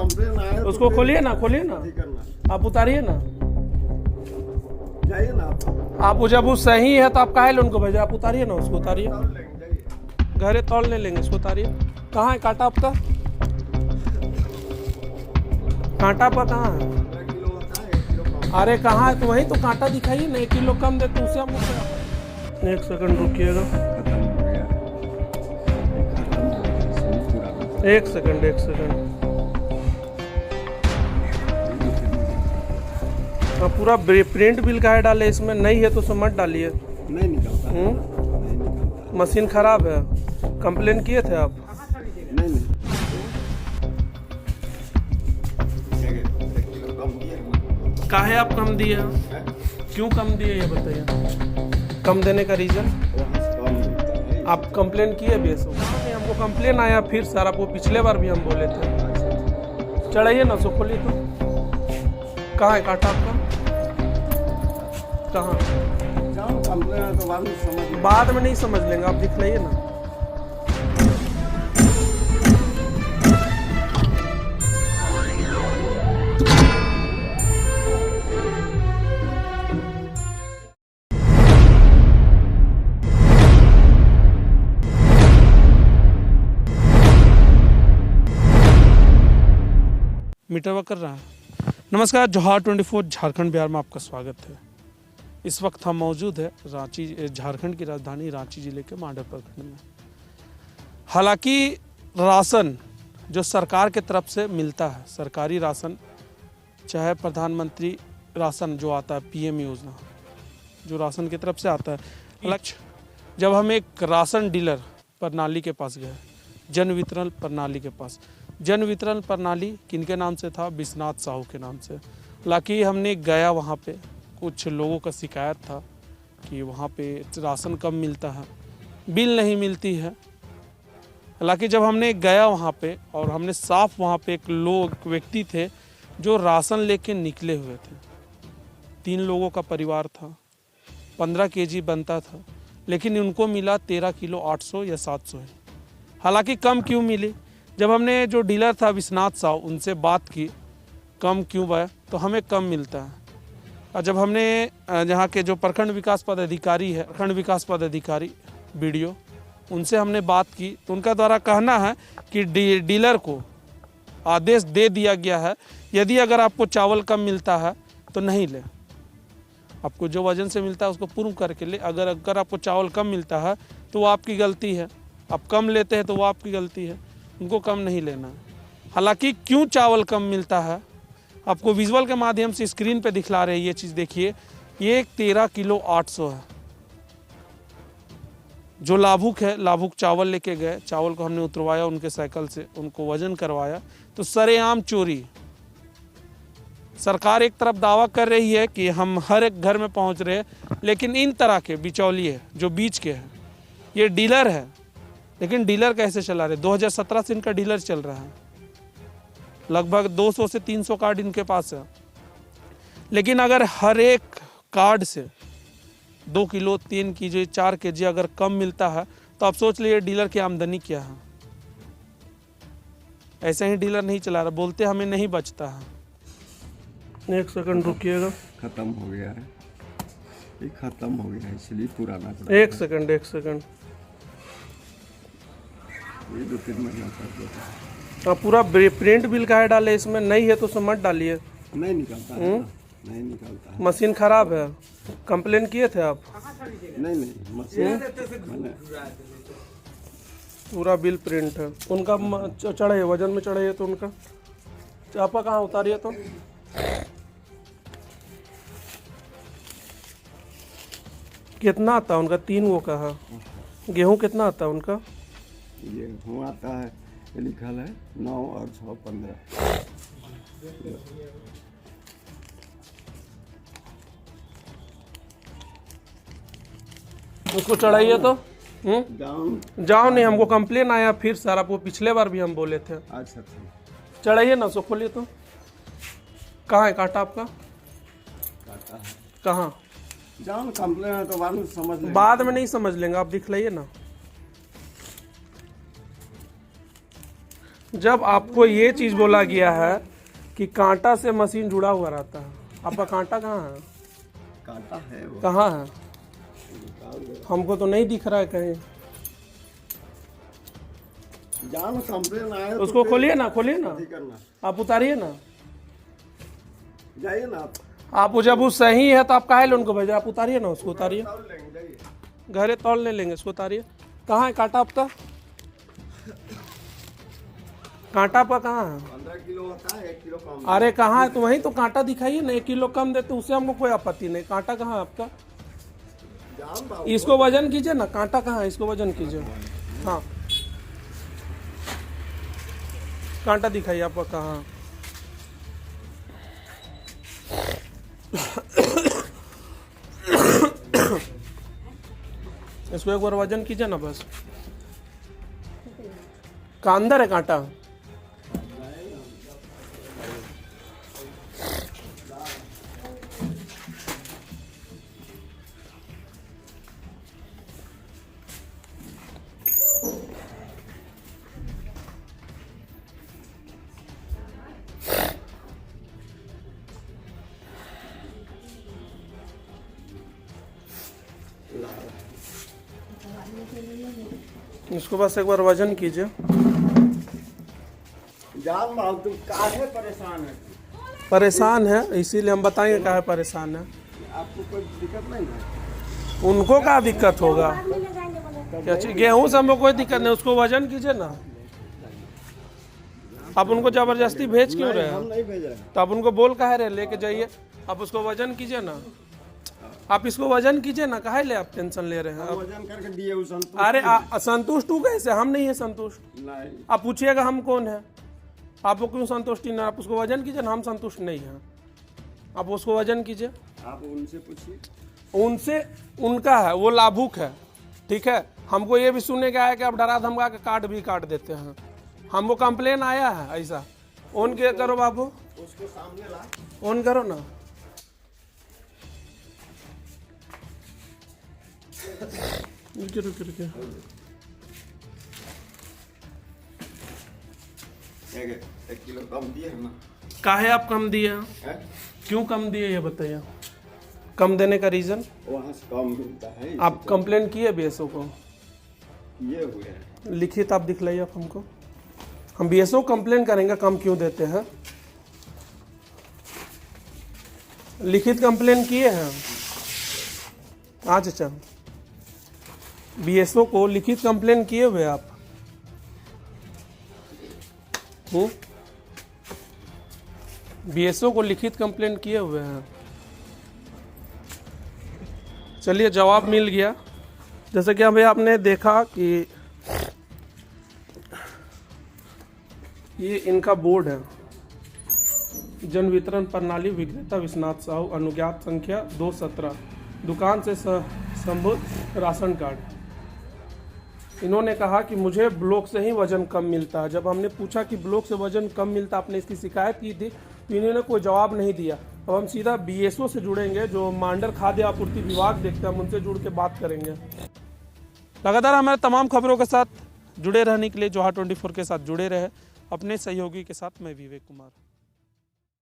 Complain आया उसको खोलिए ना आप उतारिए ना। जाइए ना आप जब वो सही है तो आप काहे ले उनको भेजा, आप उतारिए ना उसको, उतारिए। घरे तौल नहीं लेंगे, इसको उतारिए। कहाँ है कांटा आपका? कांटा पर कहाँ है? अरे कहाँ है? तो वही तो कांटा दिखाइए ना, 1 किलो कम दे तो उसे हम 1 सेकंड रुकिएगा। 1 सेकंड आप पूरा प्रिंट बिल का है डाले इसमें, नहीं है तो उसे मत डालिए। नहीं निकलता। मशीन खराब है। कंप्लेन किए थे आप? नहीं काहे आप कम दिए? क्यों कम दिए ये बताइए, कम देने का रीजन? आप कंप्लेन किए भी? हमको कंप्लेन आया फिर सर, आपको पिछले बार भी हम बोले थे। चढ़ाइए ना उसको, खोलिए तो। कहाँ है कांटा आपका? कहाँ? बाद में नहीं समझ लेंगे, आप दिखलाइए ना। मीटरवा कर रहा है। नमस्कार, जोहार 24 झारखंड बिहार में आपका स्वागत है। इस वक्त हम मौजूद है रांची, झारखंड की राजधानी रांची जिले के मांडर प्रखंड में। हालांकि राशन जो सरकार के तरफ से मिलता है, सरकारी राशन, चाहे प्रधानमंत्री राशन जो आता है, पीएम योजना जो राशन की तरफ से आता है, लक्ष्य जब हम एक राशन डीलर प्रणाली के पास गए, जन वितरण प्रणाली के पास। जन वितरण प्रणाली किनके नाम से था? विश्वनाथ साहू के नाम से। हालांकि हमने गया वहाँ पे, कुछ लोगों का शिकायत था कि वहाँ पे राशन कम मिलता है, बिल नहीं मिलती है। हालांकि जब हमने गया वहाँ पे और हमने साफ, वहाँ पे एक व्यक्ति थे जो राशन लेके निकले हुए थे। 3 लोगों का परिवार था, 15 केजी बनता था, लेकिन उनको मिला 13 किलो 800 या 700 है। हालांकि कम क्यों मिली? जब हमने जो डीलर था विश्वनाथ साहू, उनसे बात की कम क्यों भाई, तो हमें कम मिलता है। और जब हमने यहाँ के जो प्रखंड विकास पदाधिकारी है, प्रखंड विकास पदाधिकारी बीडीओ, उनसे हमने बात की तो उनका द्वारा कहना है कि डीलर को आदेश दे दिया गया है, यदि अगर आपको चावल कम मिलता है तो नहीं ले, आपको जो वजन से मिलता है उसको पूर्ण करके ले। अगर आपको चावल कम मिलता है तो वो आपकी गलती है, आप कम लेते हैं तो वो आपकी गलती है, उनको कम नहीं लेना है। हालांकि क्यों चावल कम मिलता है आपको विजुअल के माध्यम से स्क्रीन पे दिखला रहे हैं। ये चीज़ देखिए, ये 13 किलो 800 है। जो लाभुक है, लाभुक चावल लेके गए, चावल को हमने उतरवाया उनके साइकिल से, उनको वजन करवाया तो सरेआम चोरी। सरकार एक तरफ दावा कर रही है कि हम हर एक घर में पहुंच रहे हैं, लेकिन इन तरह के बिचौलिए जो बीच के हैं, ये डीलर है। लेकिन डीलर कैसे चला रहे? 2017 से इनका डीलर चल रहा है, लगभग 200 से 300 कार्ड इनके पास है। लेकिन अगर हर एक कार्ड से 2 किलो 3 केजी 4 केजी अगर कम मिलता है तो आप सोच लीजिए डीलर की आमदनी क्या है। ऐसे ही डीलर नहीं चला रहा, बोलते हमें नहीं बचता है। 1 सेकंड रुकिएगा। खत्म हो गया है, ये खत्म हो गया है, इसलिए पुराना 1 सेकंड ये 2-3 महीना कर देता। आप पूरा प्रिंट बिल का है डाले इसमें, नहीं है तो उसे मत डालिए। नहीं निकलता। नहीं निकलता। मशीन खराब है। कंप्लेन किए थे आप? नहीं मशीन पूरा बिल प्रिंट है। उनका चढ़े, वजन में चढ़े तो उनका चापा कहाँ उतारिए तो। कितना आता है उनका? 3 वो का है। गेहूँ कितना आता है उनका? गेहूँ आता है, लिखल है 9 और 6 15। उसको चढ़ाइए तो। जाओ नहीं, हमको कंप्लेन आया फिर सर, आपको पिछले बार भी हम बोले थे। अच्छा चढ़ाइए ना उसको, खोलिए तो। कहाँ है कांटा आपका? काटा है कहाँ? जाओ, कंप्लेन है तो बाद में समझ लेंगे। बाद में नहीं समझ लेंगे, आप दिखलाइए ना। जब आपको ये चीज बोला गया है कि कांटा से मशीन जुड़ा हुआ रहता है, आपका कांटा कहाँ है? कांटा है वो, कहाँ है? निकाल दो। हमको तो नहीं दिख रहा है कहीं। जान कंप्लेन आए तो उसको फिर खोलिए ना, खोलिए ना, नहीं करना, आप उतारिए ना। जाइए ना आप जब वो सही है तो आप काहे उनको भेजे? आप उतारिए ना उसको, उतारिए। तौल लेंगे, जाइए। घरे तौल ले लेंगे, उसको उतारिए। कहाँ है कांटा आपका? कांटा आपका कहाँ है? 15 किलो होता है, 1 किलो कम। अरे कहाँ है? तो वहीं तो कांटा दिखाइए ना, 1 किलो कम देते उससे हमको कोई आपत्ति नहीं। कांटा कहाँ है आपका? जान बाबू, इसको वजन कीजिए ना, कांटा कहाँ है? इसको वजन कीजिए। हाँ, कांटा दिखाइए आपका कहाँ है? इसको एक बार वजन कीजिए ना बस। का अंदर है कांटा? इसको बस एक बार वजन कीजिए। जान बाबू तुम काहे परेशान है? परेशान है इसीलिए हम बताएंगे काहे परेशान है। आपको कोई दिक्कत नहीं है? उनको क्या दिक्कत होगा? क्या चीज? गेहूं से हमको कोई दिक्कत नहीं, उसको वजन कीजिए ना। आप उनको जबरदस्ती भेज क्यों रहे हम हैं? नहीं भेज रहे हैं। तो आप उनको बोल काहे रहे लेके जाइए? आप उसको वजन कीजिए ना, आप इसको वजन कीजिए ना, काहे ले आप टेंशन ले रहे हैं? हम वजन करके दिए उस संतुष्ट। अरे संतुष्ट हूँ कैसे? हम नहीं है संतुष्ट। नहीं, आप पूछिएगा हम कौन है? आपको क्यों संतुष्टि ना? आप उसको वजन कीजिए ना, हम संतुष्ट नहीं हैं। आप उसको वजन कीजिए। आप उनसे पूछिए। उनसे उनका है, वो लाभुक है, ठीक है। हमको ये भी सुनने का आया कि आप डरा धमका के कार्ड भी काट देते हैं। हमको कंप्लेन आया है ऐसा। ऑन क्या करो बाबू, उसको सामने ला। ऑन करो ना। रुकिए रुकिए रुकिए। एक किलो कम दिए है ना? काहे आप कम दिए हैं? हैं? क्यों कम दिए ये बताइए। कम देने का रीजन? वहाँ से कम मिलता है। आप कंप्लेन किए बीएसओ को? ये हुए हैं। लिखित आप दिखलाइए आप हमको। हम बीएसओ कंप्लेन करेंगे कम क्यों देते हैं। लिखित कंप्लेन किए हैं? हाँ चाचा, बीएसओ को लिखित कंप्लेन किए हुए आप? बीएसओ को लिखित कंप्लेन किए हुए हैं? चलिए जवाब मिल गया। जैसे कि अभी आपने देखा कि ये इनका बोर्ड है, जन वितरण प्रणाली विक्रेता विश्वनाथ साहू, अनुज्ञात संख्या 217, दुकान से संबद्ध राशन कार्ड। इन्होंने कहा कि मुझे ब्लॉक से ही वजन कम मिलता है। जब हमने पूछा कि ब्लॉक से वजन कम मिलता, आपने इसकी शिकायत की थी, तो इन्होंने कोई जवाब नहीं दिया। अब हम सीधा बीएसओ से जुड़ेंगे, जो मांडर खाद्य आपूर्ति विभाग देखते हैं, हम उनसे जुड़ के बात करेंगे। लगातार हमारे तमाम खबरों के साथ जुड़े रहने के लिए जोहा 24 के साथ जुड़े रहे। अपने सहयोगी के साथ मैं विवेक कुमार।